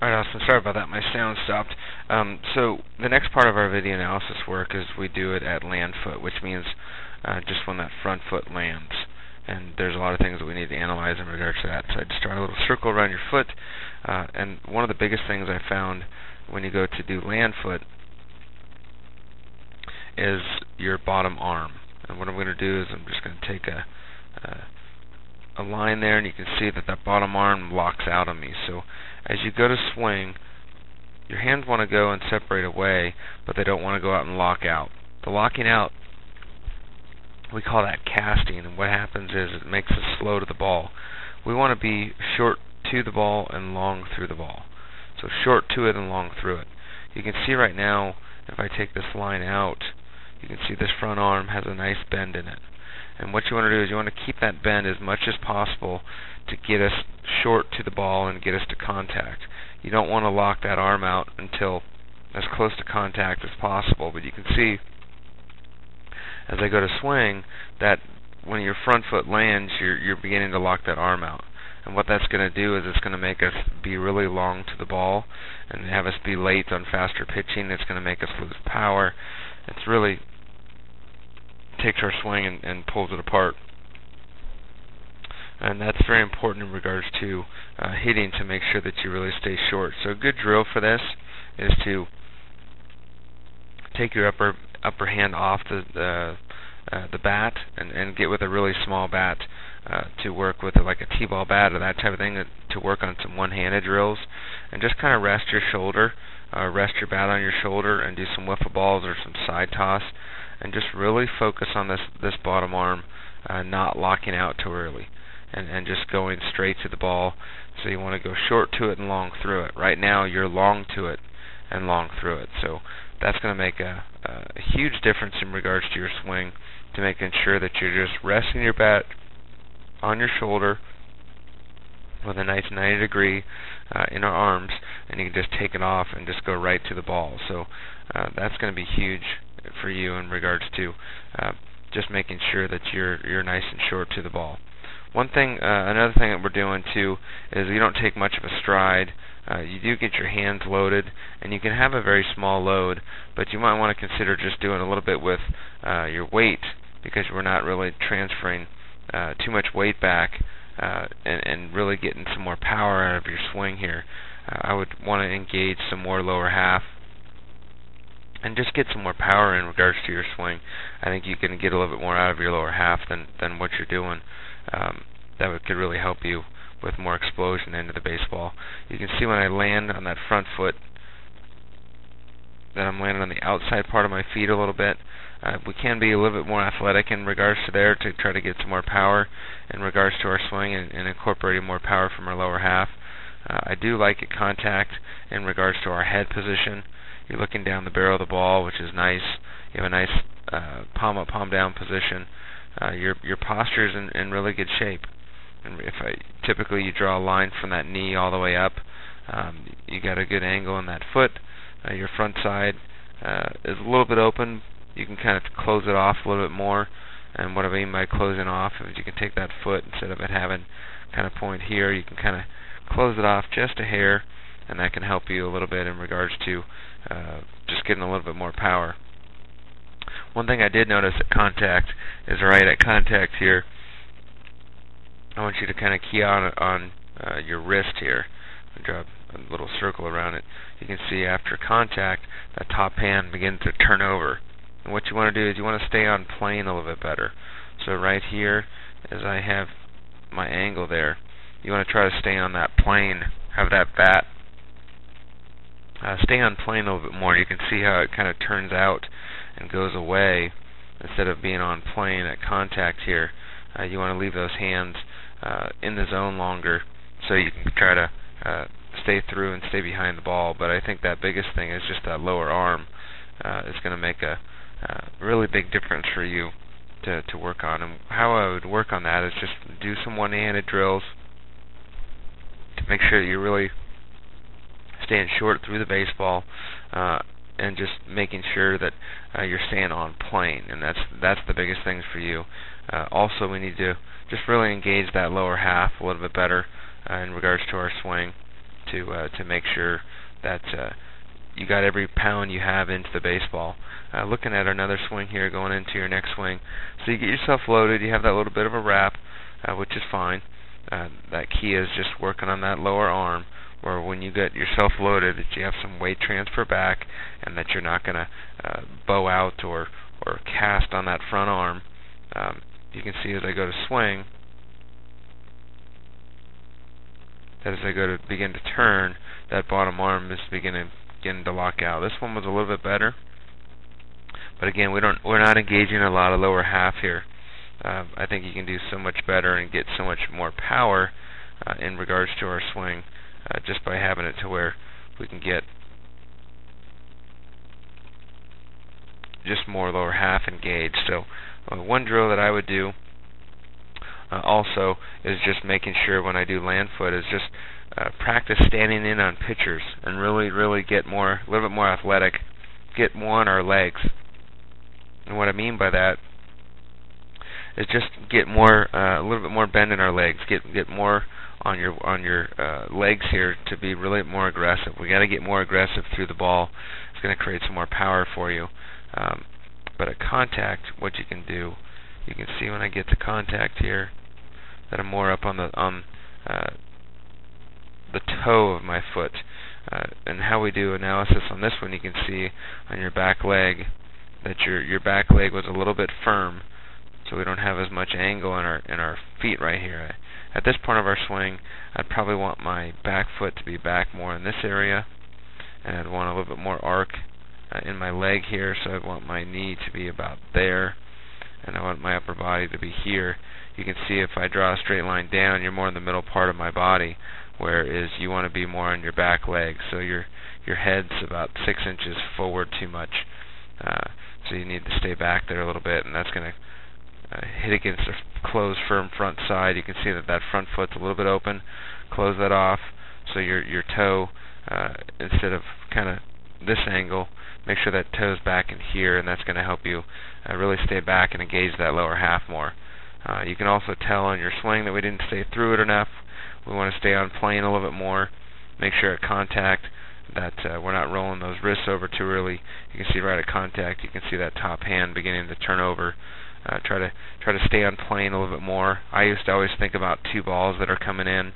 Alright, Austin, sorry about that. My sound stopped. So the next part of our video analysis work is we do it at land foot, which means just when that front foot lands. And there's a lot of things that we need to analyze in regards to that. So I just draw a little circle around your foot. And one of the biggest things I found when you go to do land foot is your bottom arm. And what I'm going to do is I'm just going to take a line there, and you can see that that bottom arm locks out on me. So as you go to swing, your hands want to go and separate away, but they don't want to go out and lock out. The locking out, we call that casting, and what happens is it makes us slow to the ball. We want to be short to the ball and long through the ball. So short to it and long through it. You can see right now, if I take this line out, you can see this front arm has a nice bend in it. And what you want to do is you want to keep that bend as much as possible to get us short to the ball and get us to contact. You don't want to lock that arm out until as close to contact as possible. But you can see as I go to swing that when your front foot lands, you're beginning to lock that arm out. And what that's going to do is it's going to make us be really long to the ball and have us be late on faster pitching. It's going to make us lose power. It's really takes our swing and pulls it apart. And that's very important in regards to hitting, to make sure that you really stay short. So a good drill for this is to take your upper hand off the bat and get with a really small bat to work with, like a t-ball bat or that type of thing, to work on some one-handed drills, and just kind of rest your shoulder, rest your bat on your shoulder, and do some wiffle balls or some side toss, and just really focus on this bottom arm, not locking out too early, and just going straight to the ball. So you want to go short to it and long through it. Right now you're long to it and long through it. So that's going to make a huge difference in regards to your swing, to making sure that you're just resting your bat on your shoulder with a nice 90 degree in our arms, and you can just take it off and just go right to the ball. So that's going to be huge for you in regards to just making sure that you're nice and short to the ball. Another thing that we're doing too is you don't take much of a stride. You do get your hands loaded, and you can have a very small load, but you might want to consider just doing a little bit with your weight, because we're not really transferring too much weight back and really getting some more power out of your swing here. I would want to engage some more lower half and just get some more power in regards to your swing. I think you can get a little bit more out of your lower half than what you're doing. Could really help you with more explosion into the baseball. You can see when I land on that front foot that I'm landing on the outside part of my feet a little bit. We can be a little bit more athletic in regards to there to try to get some more power in regards to our swing and incorporating more power from our lower half. I do like a contact in regards to our head position. You're looking down the barrel of the ball, which is nice. You have a nice palm up, palm down position. Your posture is in really good shape. And typically you draw a line from that knee all the way up. You got a good angle in that foot. Your front side is a little bit open. You can kind of close it off a little bit more. And what I mean by closing off is you can take that foot, instead of it having kind of point here, you can kind of close it off just a hair, and that can help you a little bit in regards to just getting a little bit more power. One thing I did notice at contact is right at contact here, I want you to kind of key on your wrist here. Draw a little circle around it. You can see after contact, that top hand begins to turn over. And what you want to do is you want to stay on plane a little bit better. So right here, as I have my angle there, you want to try to stay on that plane, have that bat stay on plane a little bit more. You can see how it kind of turns out and goes away instead of being on plane at contact here. You want to leave those hands in the zone longer so you can try to stay through and stay behind the ball. But I think that biggest thing is just that lower arm is going to make a really big difference for you to work on. And how I would work on that is just do some one-handed drills to make sure that you're really staying short through the baseball, and just making sure that you're staying on plane, and that's the biggest thing for you. Also, we need to just really engage that lower half a little bit better in regards to our swing. to make sure that you got every pound you have into the baseball. Looking at another swing here, going into your next swing. So you get yourself loaded. You have that little bit of a wrap, which is fine. That key is just working on that lower arm, where when you get yourself loaded, that you have some weight transfer back, and that you're not going to bow out or cast on that front arm. You can see as I go to swing, that as I go to begin to turn, that bottom arm is beginning to lock out. This one was a little bit better, but again, we're not engaging a lot of lower half here. I think you can do so much better and get so much more power in regards to our swing just by having it to where we can get just more lower half engaged. So one drill that I would do also is just making sure when I do land foot is just practice standing in on pitchers and really get more, a little bit more athletic, get more on our legs. And what I mean by that is just get more, a little bit more bend in our legs, get more on your legs here to be really more aggressive. We got to get more aggressive through the ball. It's going to create some more power for you. But at contact, what you can do, you can see when I get to contact here that I'm more up on the toe of my foot. And how we do analysis on this one, you can see on your back leg that your back leg was a little bit firm, so we don't have as much angle in our feet right here. At this point of our swing, I'd probably want my back foot to be back more in this area, and I'd want a little bit more arc in my leg here, so I'd want my knee to be about there, and I want my upper body to be here. You can see if I draw a straight line down, you're more in the middle part of my body, whereas you want to be more on your back leg, so your head's about 6 inches forward too much. So you need to stay back there a little bit, and that's going to hit against a closed, firm front side. You can see that front foot's a little bit open. Close that off, so your toe, instead of kind of this angle, make sure that toe's back in here, and that's going to help you really stay back and engage that lower half more. You can also tell on your swing that we didn't stay through it enough. We want to stay on plane a little bit more. Make sure at contact that we're not rolling those wrists over too early. You can see right at contact, you can see that top hand beginning to turn over. Try to stay on plane a little bit more. I used to always think about two balls that are coming in,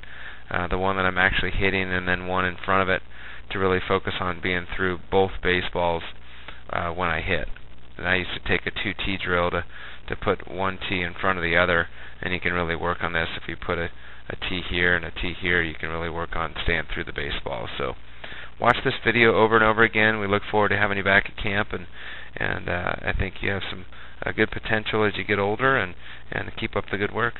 the one that I'm actually hitting and then one in front of it, to really focus on being through both baseballs when I hit. And I used to take a 2T drill to put one T in front of the other, and you can really work on this. If you put a T here and a T here, you can really work on staying through the baseball. So watch this video over and over again. We look forward to having you back at camp, and I think you have some good potential as you get older, and keep up the good work.